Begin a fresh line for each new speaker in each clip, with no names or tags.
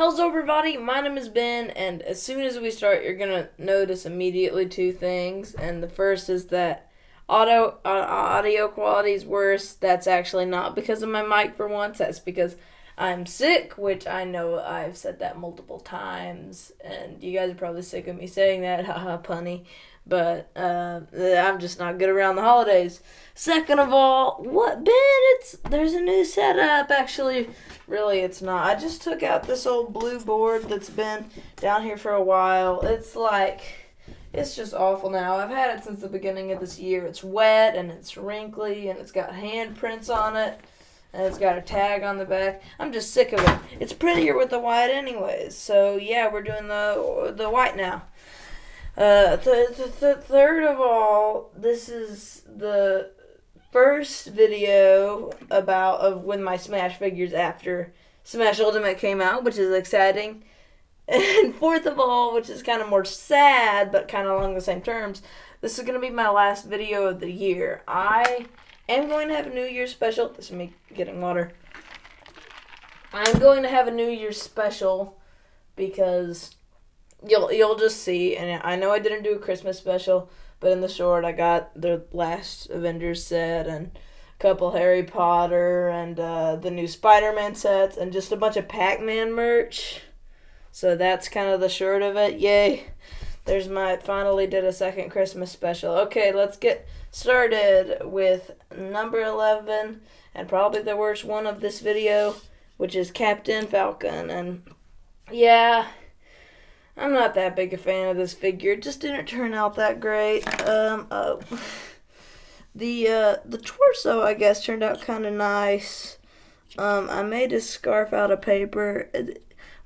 How's everybody? My name is Ben, and as soon as we start, you're gonna notice immediately two things. And the first is that audio quality is worse. That's actually not because of my mic for once. That's because I'm sick, which I know I've said that multiple times, and you guys are probably sick of me saying that. Haha, punny. But I'm just not good around the holidays. Second of all, what Ben? There's a new setup. Actually, really, it's not. I just took out this old blue board that's been down here for a while. It's just awful now. I've had it since the beginning of this year. It's wet and it's wrinkly and it's got handprints on it and it's got a tag on the back. I'm just sick of it. It's prettier with the white anyways. So yeah, we're doing the white now. Third of all, this is the first video of when my Smash figures after Smash Ultimate came out, which is exciting. And fourth of all, which is kind of more sad, but kind of along the same terms, this is going to be my last video of the year. I am going to have a New Year's special. This is me getting water. I'm going to have a New Year's special because you'll just see, and I know I didn't do a Christmas special, but in the short I got the last Avengers set and a couple Harry Potter and the new Spider-Man sets and just a bunch of Pac-Man merch. So that's kind of the short of it. Yay. Finally did a second Christmas special. Okay, let's get started with number 11 and probably the worst one of this video, which is Captain Falcon. And yeah, I'm not that big a fan of this figure. It just didn't turn out that great. The torso, I guess, turned out kind of nice. I made his scarf out of paper.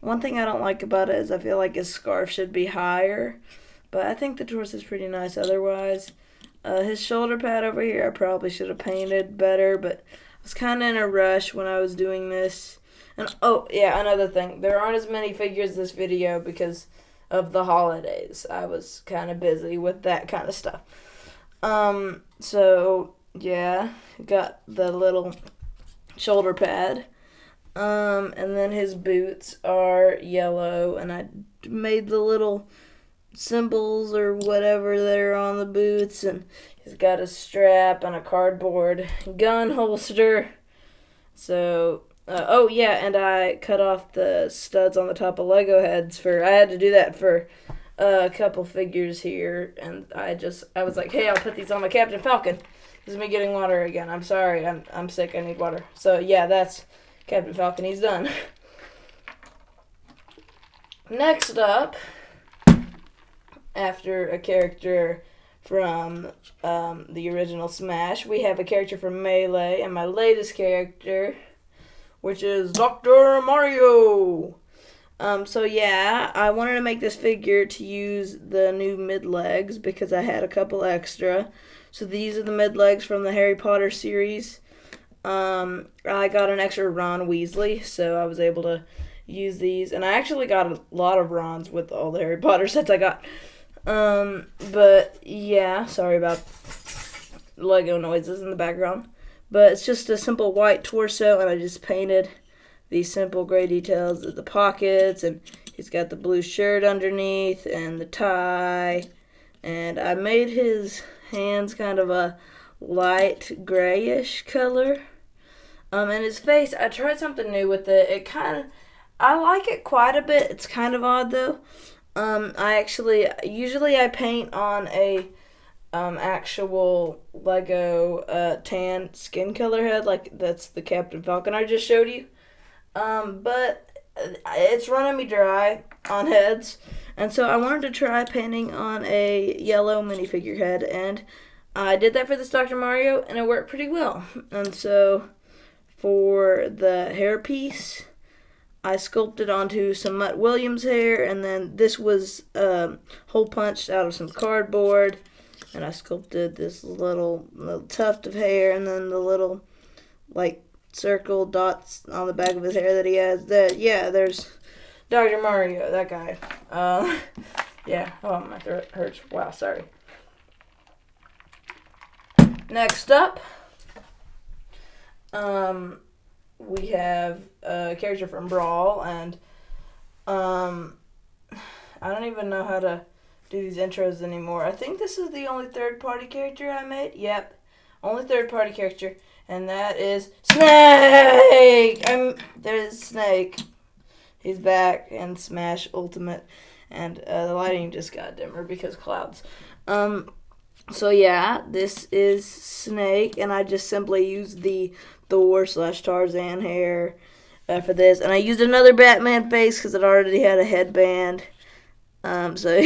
One thing I don't like about it is I feel like his scarf should be higher, but I think the torso is pretty nice otherwise. His shoulder pad over here I probably should have painted better, but I was kind of in a rush when I was doing this. And oh yeah, another thing, there aren't as many figures this video because of the holidays. I was kind of busy with that kind of stuff. So yeah, got the little shoulder pad. And then his boots are yellow, and I made the little symbols or whatever that are on the boots, and he's got a strap and a cardboard gun holster. So, oh yeah, and I cut off the studs on the top of Lego heads I had to do that for a couple figures here, and I was like, hey, I'll put these on my Captain Falcon. This is me getting water again. I'm sorry, I'm sick, I need water. So yeah, that's Captain Falcon, he's done. Next up, after a character from the original Smash, we have a character from Melee, and my latest character, which is Dr. Mario. So yeah, I wanted to make this figure to use the new mid-legs because I had a couple extra. So these are the mid-legs from the Harry Potter series. I got an extra Ron Weasley, so I was able to use these. And I actually got a lot of Rons with all the Harry Potter sets I got. But yeah, sorry about Lego noises in the background. But it's just a simple white torso, and I just painted these simple gray details at the pockets, and he's got the blue shirt underneath, and the tie. And I made his hands kind of a light grayish color. And his face, I tried something new with it. I like it quite a bit. It's kind of odd though. Usually I paint on a actual Lego tan skin color head, like that's the Captain Falcon I just showed you. But it's running me dry on heads, and so I wanted to try painting on a yellow minifigure head, and I did that for this Dr. Mario, and it worked pretty well. And so for the hairpiece, I sculpted onto some Mutt Williams hair, and then this was hole punched out of some cardboard, and I sculpted this little tuft of hair, and then the little circle dots on the back of his hair that he has. There's Dr. Mario, that guy. Yeah, oh, my throat hurts. Wow, sorry. Next up, we have a character from Brawl, and Um, I don't even know how to do these intros anymore. I think this is the only third-party character I made. Yep, only third-party character, and that is Snake. There's Snake. He's back in Smash Ultimate, and the lighting just got dimmer because clouds. So yeah, this is Snake, and I just simply used the Thor/Tarzan hair for this, and I used another Batman face because it already had a headband. So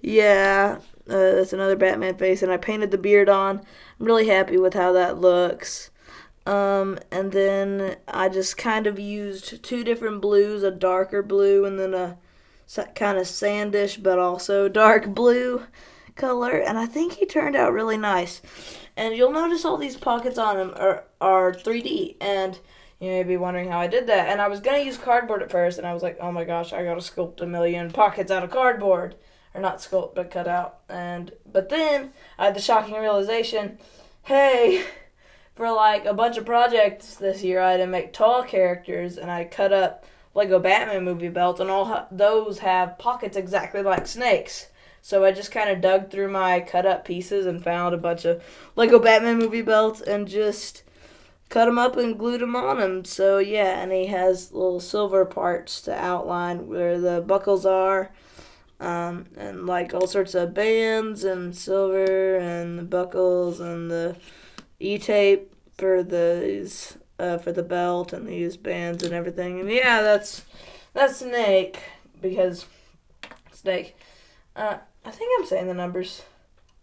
yeah, that's another Batman face, and I painted the beard on. I'm really happy with how that looks. And then I just kind of used two different blues, a darker blue and then a kind of sandish but also dark blue color, and I think he turned out really nice. And you'll notice all these pockets on him are 3D, and you may be wondering how I did that. And I was going to use cardboard at first, and I was like, oh my gosh, I got to sculpt a million pockets out of cardboard. Or not sculpt, but cut out. But then I had the shocking realization, hey, for like a bunch of projects this year, I had to make tall characters, and I cut up Lego Batman movie belts, and all those have pockets exactly like Snake's. So I just kind of dug through my cut up pieces and found a bunch of Lego Batman movie belts and just cut them up and glued them on him. So yeah, and he has little silver parts to outline where the buckles are. And like all sorts of bands and silver and the buckles and the E-tape for the belt and these bands and everything. And yeah, that's Snake, because Snake. I think I'm saying the numbers.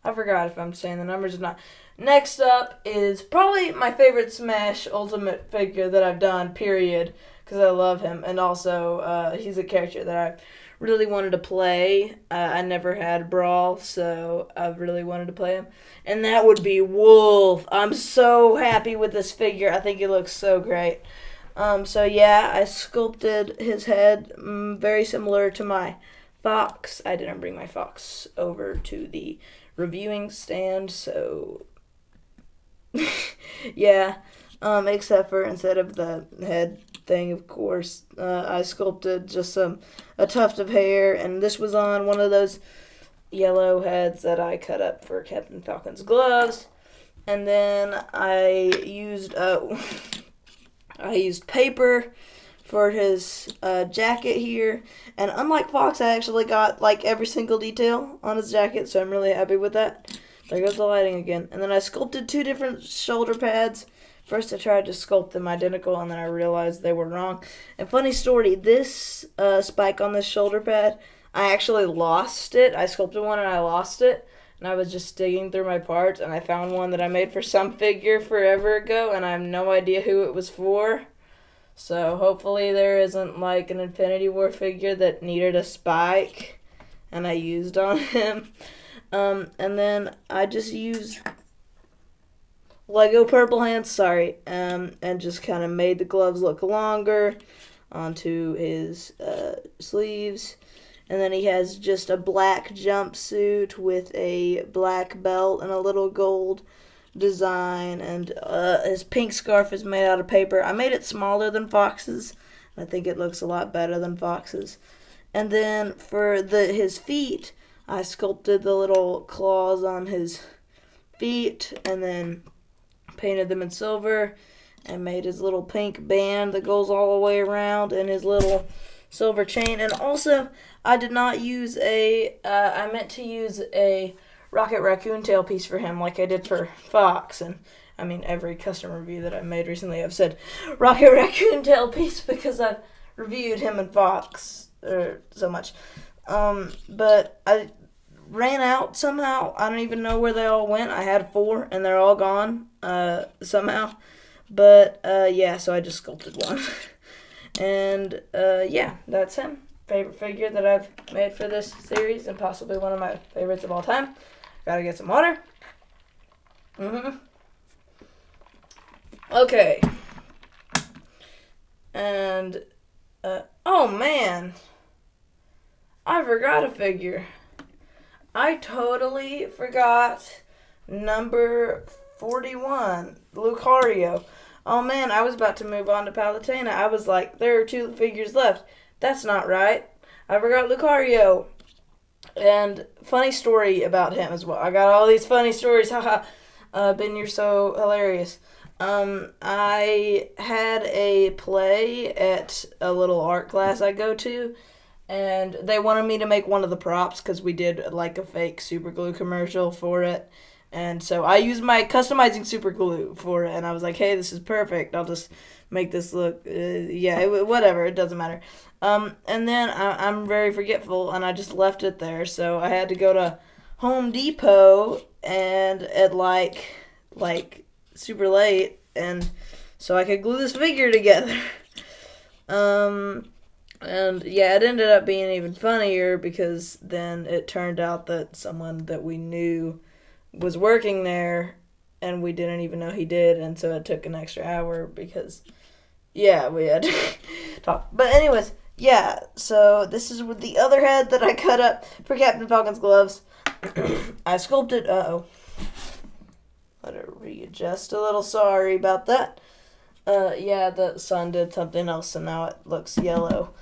I forgot if I'm saying the numbers or not. Next up is probably my favorite Smash Ultimate figure that I've done, period, because I love him. And also, he's a character that I really wanted to play. I never had Brawl, so I really wanted to play him. And that would be Wolf. I'm so happy with this figure. I think he looks so great. So yeah, I sculpted his head very similar to my Fox. I didn't bring my Fox over to the reviewing stand, so yeah. Except for instead of the head thing, of course, I sculpted just a tuft of hair, and this was on one of those yellow heads that I cut up for Captain Falcon's gloves. And then I used paper for his jacket here, and unlike Fox, I actually got like every single detail on his jacket, so I'm really happy with that. There goes the lighting again. And then I sculpted two different shoulder pads. First I tried to sculpt them identical, and then I realized they were wrong. And funny story, this spike on this shoulder pad, I actually lost it. I sculpted one and I lost it, and I was just digging through my parts, and I found one that I made for some figure forever ago, and I have no idea who it was for. So hopefully there isn't like an Infinity War figure that needed a spike, and I used on him. And then I just used Lego Purple Hands, and just kind of made the gloves look longer onto his sleeves. And then he has just a black jumpsuit with a black belt and a little gold design, and his pink scarf is made out of paper. I made it smaller than Fox's. I think it looks a lot better than Fox's. And then for his feet, I sculpted the little claws on his feet, and then painted them in silver, and made his little pink band that goes all the way around, and his little silver chain. And also, I did not use I meant to use a Rocket Raccoon tail piece for him like I did for Fox. And I mean, every custom review that I've made recently, I've said Rocket Raccoon tail piece because I've reviewed him and Fox so much. But I ran out somehow. I don't even know where they all went. I had 4 and they're all gone somehow. But yeah, so I just sculpted one. And yeah, that's him. Favorite figure that I've made for this series, and possibly one of my favorites of all time. Gotta get some water. Okay. And oh man, I forgot a figure. I totally forgot number 41, Lucario. Oh man, I was about to move on to Palutena. I was like, there are 2 figures left. That's not right. I forgot Lucario. And funny story about him as well. I got all these funny stories. Haha. Ben, you're so hilarious. I had a play at a little art class I go to, and they wanted me to make one of the props because we did like a fake super glue commercial for it. And so I used my customizing super glue for it, and I was like, hey, this is perfect. I'll just make this look, whatever, it doesn't matter. And then I'm very forgetful, and I just left it there. So I had to go to Home Depot and at like super late, and so I could glue this figure together. And yeah, it ended up being even funnier because then it turned out that someone that we knew was working there, and we didn't even know he did, and so it took an extra hour because, yeah, we had to talk. But anyways, yeah, so this is with the other head that I cut up for Captain Falcon's gloves. I sculpted, let it readjust a little, sorry about that. Yeah, the sun did something else, and now it looks yellow.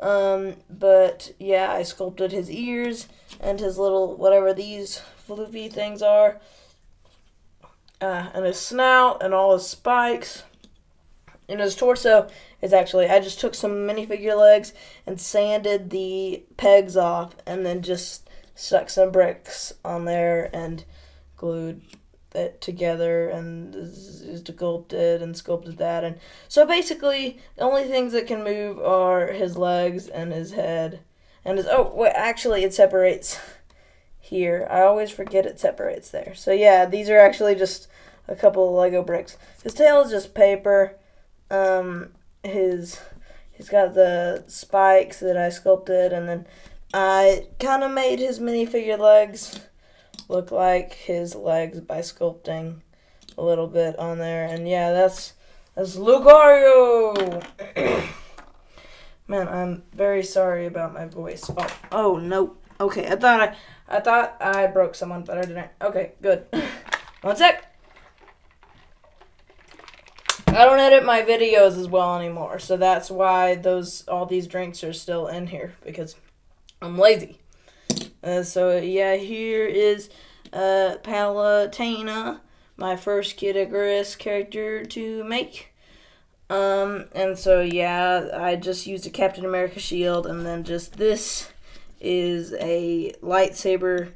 But yeah, I sculpted his ears and his little, whatever these floofy things are, and his snout and all his spikes. And his torso is actually, I just took some minifigure legs and sanded the pegs off and then just stuck some bricks on there and glued it together and sculpted that. And so basically the only things that can move are his legs and his head and his, oh wait, actually it separates here. I always forget it separates there. So yeah, these are actually just a couple of Lego bricks. His tail is just paper. He's got the spikes that I sculpted, and then I kind of made his minifigure legs look like his legs by sculpting a little bit on there. And yeah, that's Lucario. Man, I'm very sorry about my voice. Oh no. Okay, I thought I broke someone, but I didn't. Okay, good. One sec. I don't edit my videos as well anymore, so that's why all these drinks are still in here, because I'm lazy. So yeah, here is Palutena, my first Kid Icarus character to make. And so yeah, I just used a Captain America shield, and then just this is a lightsaber,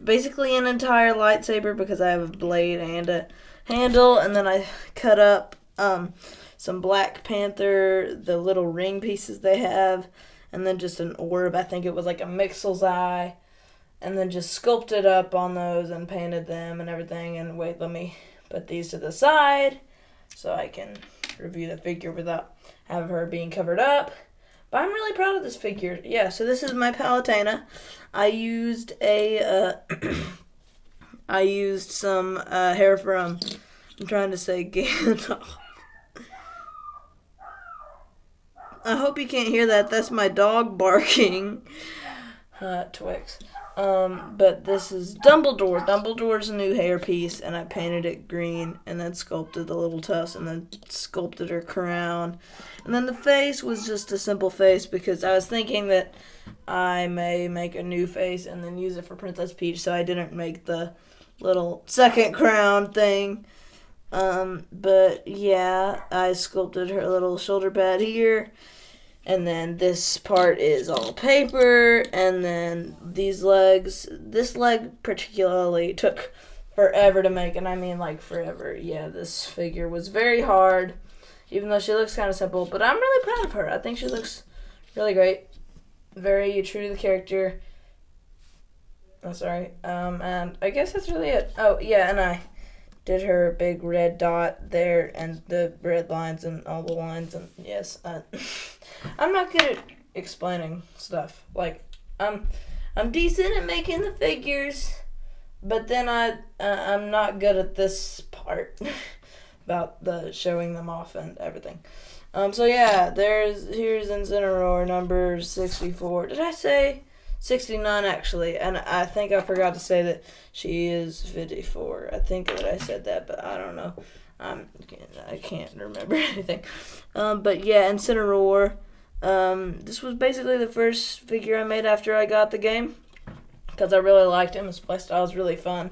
basically an entire lightsaber because I have a blade and a handle, and then I cut up some Black Panther, the little ring pieces they have, and then just an orb, I think it was like a Mixel's eye, and then just sculpted up on those and painted them and everything. And wait, let me put these to the side so I can review the figure without having her being covered up. But I'm really proud of this figure. Yeah, so this is my Palutena. I used some hair from, I'm trying to say Gandalf. I hope you can't hear that. That's my dog barking. Twix. But this is Dumbledore. Dumbledore's a new hairpiece, and I painted it green, and then sculpted the little tusk, and then sculpted her crown. And then the face was just a simple face, because I was thinking that I may make a new face and then use it for Princess Peach, so I didn't make the little second crown thing. But yeah, I sculpted her little shoulder pad here. And then this part is all paper, and then these legs, this leg particularly took forever to make, and I mean like forever. Yeah, this figure was very hard, even though she looks kind of simple, but I'm really proud of her. I think she looks really great, very true to the character. Oh, sorry. And I guess that's really it. Oh, yeah, and I did her big red dot there, and the red lines and all the lines, and yes, I'm not good at explaining stuff. Like, I'm decent at making the figures, but then I'm not good at this part about the showing them off and everything. So yeah, here's Incineroar number 64. Did I say 69 actually? And I think I forgot to say that she is 54. I think that I said that, but I don't know. I can't remember anything. But yeah, Incineroar. This was basically the first figure I made after I got the game because I really liked him. His playstyle was really fun.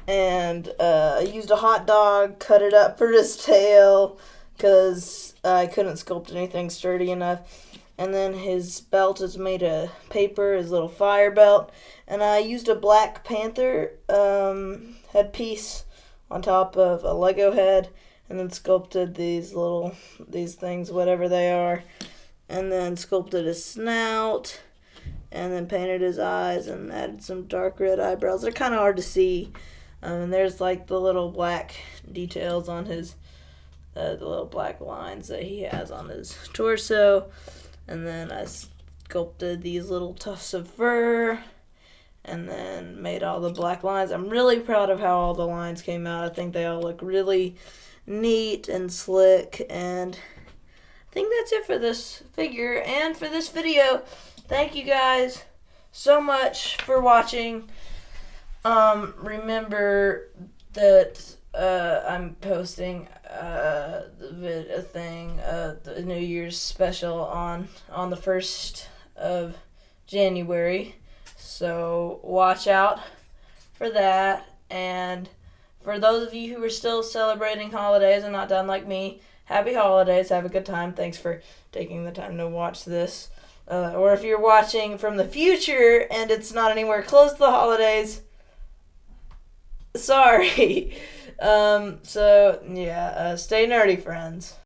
And I used a hot dog, cut it up for his tail because I couldn't sculpt anything sturdy enough. And then his belt is made of paper, his little fire belt. And I used a Black Panther headpiece on top of a Lego head, and then sculpted these things, whatever they are, and then sculpted his snout, and then painted his eyes and added some dark red eyebrows. They're kind of hard to see, and there's like the little black details on his, the little black lines that he has on his torso, and then I sculpted these little tufts of fur, and then made all the black lines. I'm really proud of how all the lines came out. I think they all look really neat and slick, and I think that's it for this figure and for this video. Thank you guys so much for watching. Remember that I'm posting the New Year's special on the 1st of January. So watch out for that. And for those of you who are still celebrating holidays and not done like me, happy holidays. Have a good time. Thanks for taking the time to watch this. Or if you're watching from the future and it's not anywhere close to the holidays, sorry. Stay nerdy, friends.